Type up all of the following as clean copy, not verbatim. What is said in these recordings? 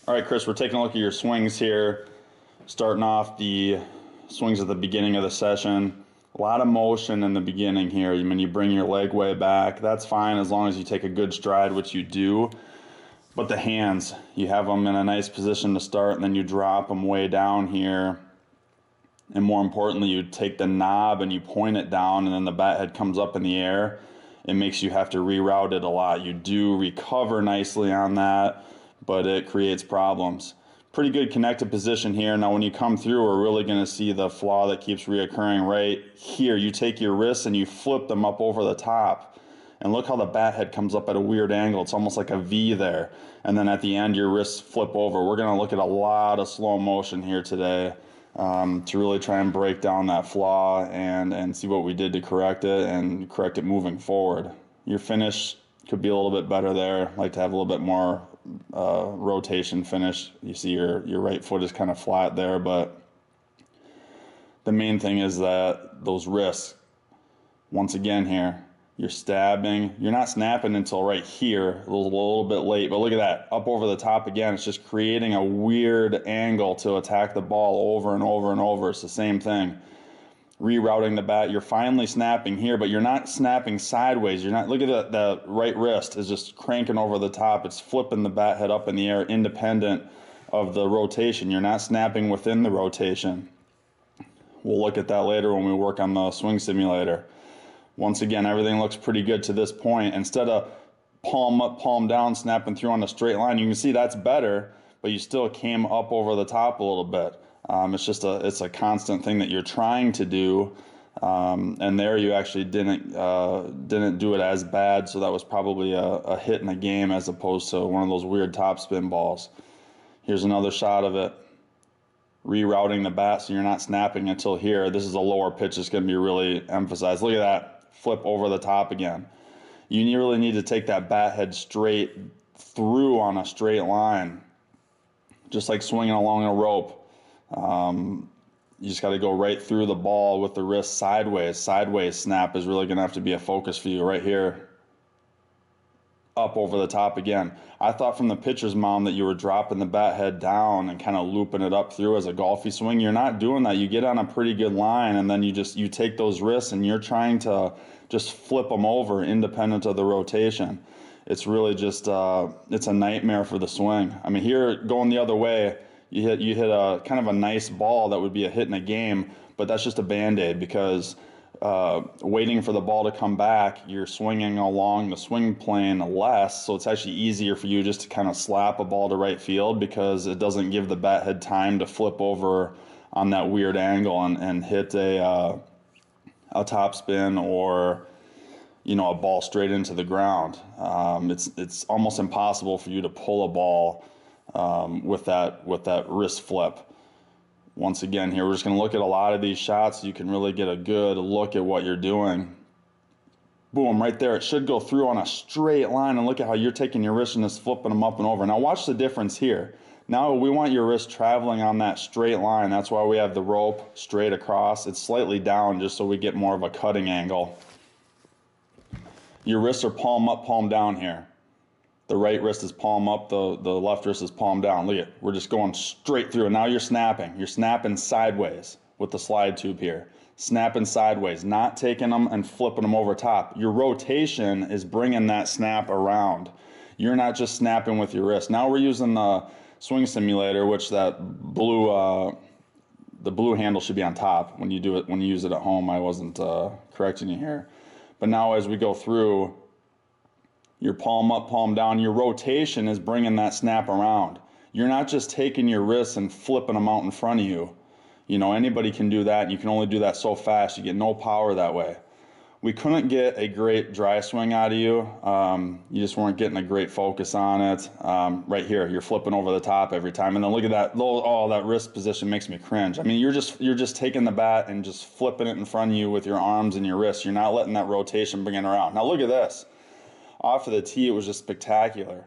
All right, Chris, we're taking a look at your swings here. Starting off the swings at the beginning of the session. A lot of motion in the beginning here. When you bring your leg way back, that's fine as long as you take a good stride, which you do. But the hands, you have them in a nice position to start, and then you drop them way down here. And more importantly, you take the knob and you point it down, and then the bat head comes up in the air. It makes you have to reroute it a lot. You do recover nicely on that, but it creates problems. Pretty good connected position here. Now when you come through, we're really going to see the flaw that keeps reoccurring right here. You take your wrists and you flip them up over the top. And look how the bat head comes up at a weird angle. It's almost like a V there. And then at the end, your wrists flip over. We're going to look at a lot of slow motion here today to really try and break down that flaw and see what we did to correct it and correct it moving forward. Your finish could be a little bit better there. Like to have a little bit more rotation finish. You see your right foot is kind of flat there, but the main thing is that those wrists, once again here, you're stabbing, you're not snapping until right here, a little bit late, but look at that, up over the top again. It's just creating a weird angle to attack the ball over and over and over. It's the same thing. Rerouting the bat, you're finally snapping here, but you're not snapping sideways. You're not, look at the right wrist is just cranking over the top. It's flipping the bat head up in the air independent of the rotation. You're not snapping within the rotation. We'll look at that later when we work on the swing simulator. Once again, everything looks pretty good to this point. Instead of palm up, palm down, snapping through on a straight line, you can see that's better, but you still came up over the top a little bit. It's a constant thing that you're trying to do, and there you actually didn't do it as bad, so that was probably a hit in the game as opposed to one of those weird topspin balls. Here's another shot of it. Rerouting the bat so you're not snapping until here. This is a lower pitch that's going to be really emphasized. Look at that. Flip over the top again. You really need to take that bat head straight through on a straight line, just like swinging along a rope. You just got to go right through the ball with the wrist sideways. Sideways snap is really going to have to be a focus for you right here. Up over the top again. I thought from the pitcher's mound that you were dropping the bat head down and kind of looping it up through as a golfy swing. You're not doing that. You get on a pretty good line, and then you take those wrists and you're trying to just flip them over independent of the rotation. It's really just it's a nightmare for the swing. I mean, here going the other way, you hit a kind of a nice ball that would be a hit in a game, but that's just a band-aid because waiting for the ball to come back, you're swinging along the swing plane less, so it's actually easier for you just to kind of slap a ball to right field because it doesn't give the bat head time to flip over on that weird angle and hit a topspin or a ball straight into the ground. It's almost impossible for you to pull a ball with that wrist flip. Once again here, we're just going to look at a lot of these shots so you can really get a good look at what you're doing. Boom, right there. It should go through on a straight line, and look at how you're taking your wrist and just flipping them up and over. Now watch the difference here. Now we want your wrist traveling on that straight line. That's why we have the rope straight across. It's slightly down just so we get more of a cutting angle. Your wrists are palm up, palm down here. The right wrist is palm up, the left wrist is palm down. Look at it. We're just going straight through. And now you're snapping. You're snapping sideways with the slide tube here. Snapping sideways, not taking them and flipping them over top. Your rotation is bringing that snap around. You're not just snapping with your wrist. Now we're using the swing simulator, which the blue handle should be on top when you do it. When you use it at home, I wasn't correcting you here. But now as we go through, your palm up, palm down, your rotation is bringing that snap around. You're not just taking your wrists and flipping them out in front of you. Anybody can do that. You can only do that so fast. You get no power that way. We couldn't get a great dry swing out of you. You just weren't getting a great focus on it. Right here, you're flipping over the top every time. And then look at that. Oh, that wrist position makes me cringe. I mean, you're just taking the bat and just flipping it in front of you with your arms and your wrists. You're not letting that rotation bring it around. Now look at this. Off of the tee, it was just spectacular.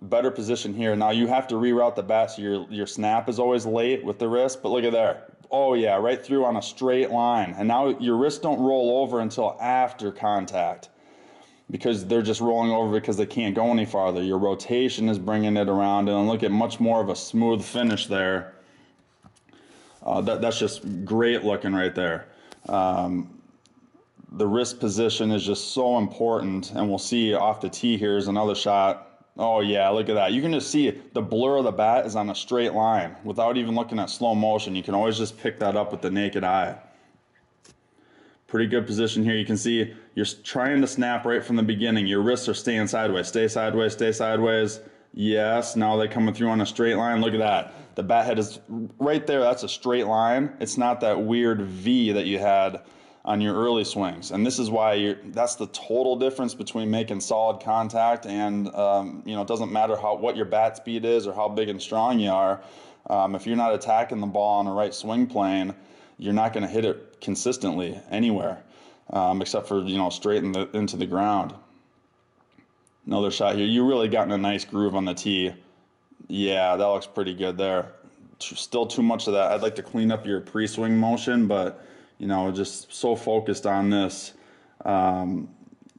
Better position here. Now you have to reroute the bat so your snap is always late with the wrist, but look at there. Oh yeah, right through on a straight line. And now your wrists don't roll over until after contact. because they're just rolling over because they can't go any farther. Your rotation is bringing it around, and look at much more of a smooth finish there. That's just great looking right there. The wrist position is just so important, and we'll see off the tee. Here's another shot. Oh yeah, look at that. You can just see the blur of the bat is on a straight line without even looking at slow motion. You can always just pick that up with the naked eye. Pretty good position here. You can see you're trying to snap right from the beginning. Your wrists are staying sideways. Stay sideways, stay sideways. Yes, now they're coming through on a straight line. Look at that. The bat head is right there. That's a straight line. It's not that weird V that you had on your early swings. And this is why that's the total difference between making solid contact and, it doesn't matter what your bat speed is or how big and strong you are. If you're not attacking the ball on the right swing plane, you're not going to hit it consistently anywhere, except for, straight into the ground. Another shot here. You really got in a nice groove on the tee. Yeah, that looks pretty good there. Still too much of that. I'd like to clean up your pre-swing motion, but, just so focused on this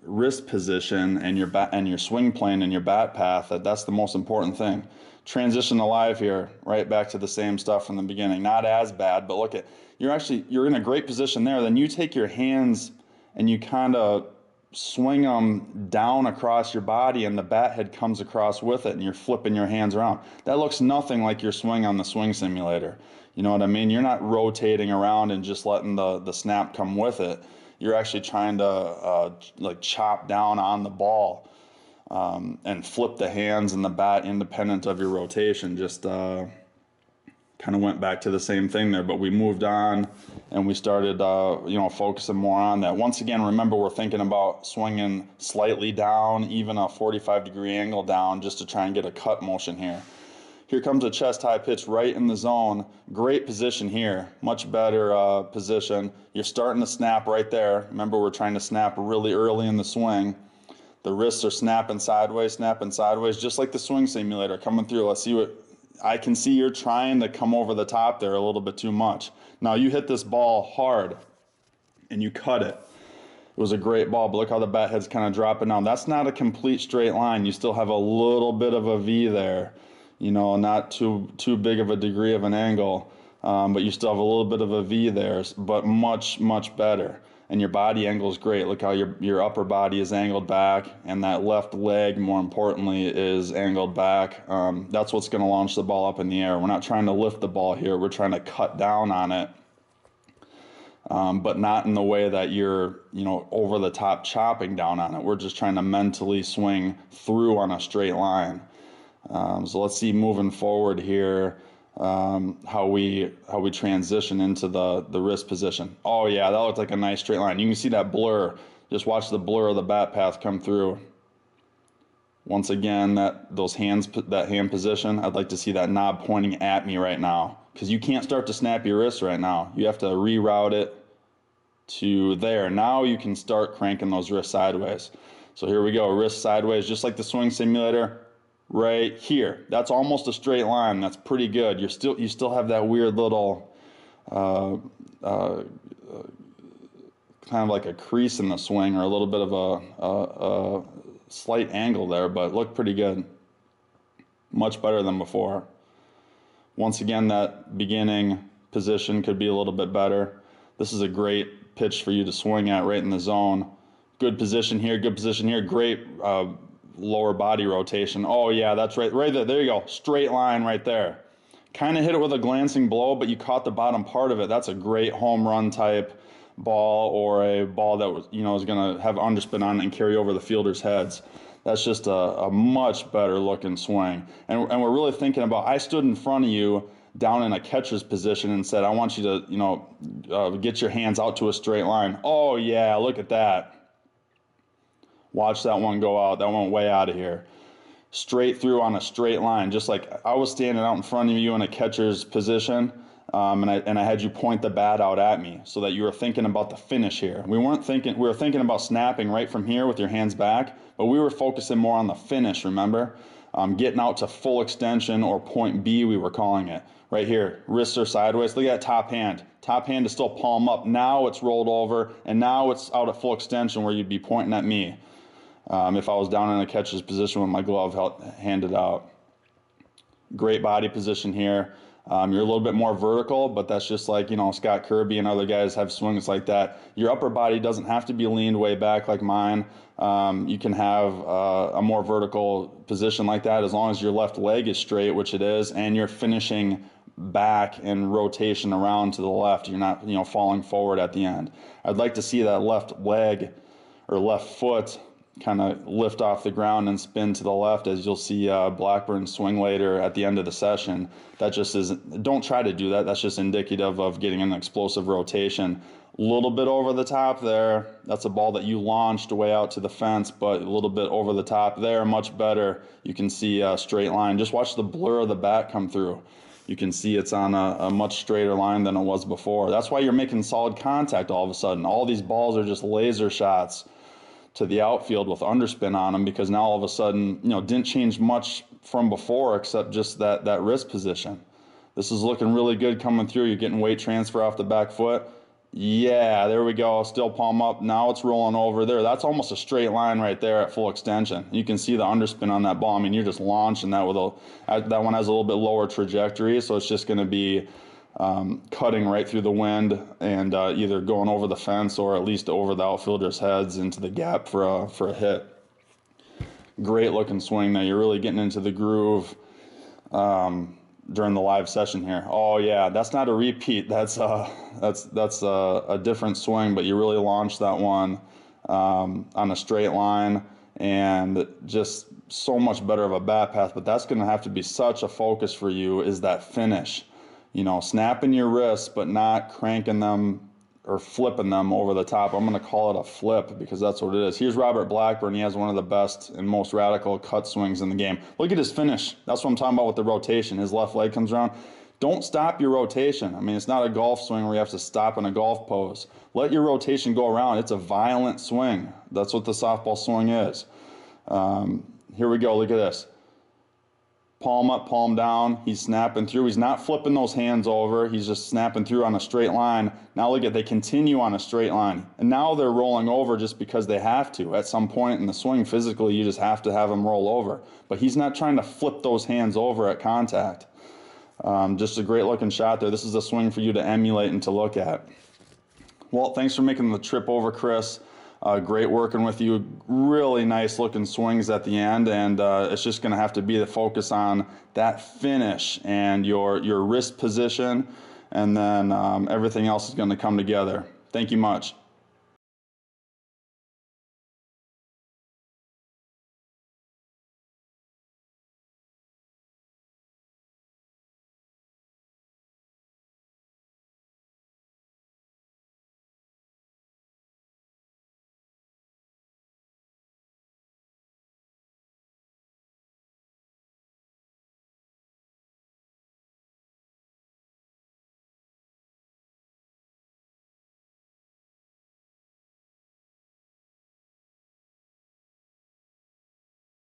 wrist position and your swing plane and your bat path that's the most important thing. Transition to live here, right back to the same stuff from the beginning. Not as bad, but look at, you're in a great position there. Then you take your hands and you kind of swing them down across your body, and the bat head comes across with it, and you're flipping your hands around. That looks nothing like your swing on the swing simulator. You know what I mean? You're not rotating around and just letting the snap come with it. You're actually trying to chop down on the ball and flip the hands and the bat independent of your rotation. Just kind of went back to the same thing there, but we moved on and we started, focusing more on that. Once again, remember, we're thinking about swinging slightly down, even a 45-degree angle down, just to try and get a cut motion here. Here comes a chest-high pitch right in the zone. Great position here, much better position. You're starting to snap right there. Remember, we're trying to snap really early in the swing. The wrists are snapping sideways, just like the swing simulator coming through. Let's see what I can see. You're trying to come over the top there a little bit too much. Now you hit this ball hard and you cut it. It was a great ball, but look how the bat head's kind of dropping down. That's not a complete straight line. You still have a little bit of a V there, not too big of a degree of an angle, but you still have a little bit of a V there, but much, much better. And your body angle is great. Look how your upper body is angled back, and that left leg, more importantly, is angled back. That's what's going to launch the ball up in the air. We're not trying to lift the ball here. We're trying to cut down on it, but not in the way that you're, over the top chopping down on it. We're just trying to mentally swing through on a straight line. So let's see moving forward here. How we transition into the wrist position. Oh yeah, that looked like a nice straight line. You can see that blur. Just watch the blur of the bat path come through. Once again, that hand position, I'd like to see that knob pointing at me right now, because you can't start to snap your wrist right now. You have to reroute it to there. Now you can start cranking those wrists sideways. So here we go, wrist sideways, just like the swing simulator. Right here, that's almost a straight line. That's pretty good. You still have that weird little kind of like a crease in the swing, or a little bit of a slight angle there, but look pretty good. Much better than before. Once again, that beginning position could be a little bit better. This is a great pitch for you to swing at right in the zone. Good position here, great lower body rotation. Oh yeah, that's right there. There you go, straight line right there. Kind of hit it with a glancing blow, but you caught the bottom part of it. That's a great home run type ball, or a ball that was, is going to have underspin on it and carry over the fielders' heads. That's just a much better looking swing. And we're really thinking about, I stood in front of you down in a catcher's position and said, I want you to, get your hands out to a straight line. Oh yeah, look at that. Watch that one go out. That went way out of here. Straight through on a straight line, just like I was standing out in front of you in a catcher's position, and I had you point the bat out at me, so that you were thinking about the finish here. We were thinking about snapping right from here with your hands back, but we were focusing more on the finish, remember? Getting out to full extension, or point B, we were calling it. Right here, wrists are sideways. Look at that top hand. Top hand is still palm up. Now it's rolled over, and now it's out at full extension where you'd be pointing at me. if I was down in a catcher's position with my glove handed out. Great body position here. You're a little bit more vertical, but that's just like, Scott Kirby and other guys have swings like that. Your upper body doesn't have to be leaned way back like mine. You can have a more vertical position like that as long as your left leg is straight, which it is, and you're finishing back and rotation around to the left. You're not, falling forward at the end. I'd like to see that left leg or left foot kind of lift off the ground and spin to the left, as you'll see Blackburn swing later at the end of the session. That just isn't, don't try to do that. That's just indicative of getting an explosive rotation. A little bit over the top there. That's a ball that you launched way out to the fence, but a little bit over the top there, much better. You can see a straight line. Just watch the blur of the bat come through. You can see it's on a much straighter line than it was before. That's why you're making solid contact all of a sudden. All these balls are just laser shots to the outfield with underspin on them, because now all of a sudden, didn't change much from before except just that wrist position. This is looking really good coming through. You're getting weight transfer off the back foot. Yeah, there we go. Still palm up. Now it's rolling over there. That's almost a straight line right there at full extension. You can see the underspin on that ball. I mean, you're just launching that with that one has a little bit lower trajectory, so it's just going to be cutting right through the wind and either going over the fence or at least over the outfielders' heads into the gap for a hit. Great looking swing there. You're really getting into the groove during the live session here. Oh yeah, that's not a repeat. That's a different swing, but you really launched that one on a straight line and just so much better of a bat path. But that's going to have to be such a focus for you, is that finish. Snapping your wrists, but not cranking them or flipping them over the top. I'm going to call it a flip because that's what it is. Here's Robert Blackburn. He has one of the best and most radical cut swings in the game. Look at his finish. That's what I'm talking about with the rotation. His left leg comes around. Don't stop your rotation. I mean, it's not a golf swing where you have to stop in a golf pose. Let your rotation go around. It's a violent swing. That's what the softball swing is. Here we go. Look at this. Palm up, palm down. He's snapping through. He's not flipping those hands over. He's just snapping through on a straight line. Now look at, they continue on a straight line. And now they're rolling over just because they have to. At some point in the swing, physically, you just have to have them roll over. But he's not trying to flip those hands over at contact. Just a great looking shot there. This is a swing for you to emulate and to look at. Well, thanks for making the trip over, Chris. Great working with you. Really nice looking swings at the end, and it's just going to have to be the focus on that finish and your wrist position, and then everything else is going to come together. Thank you much.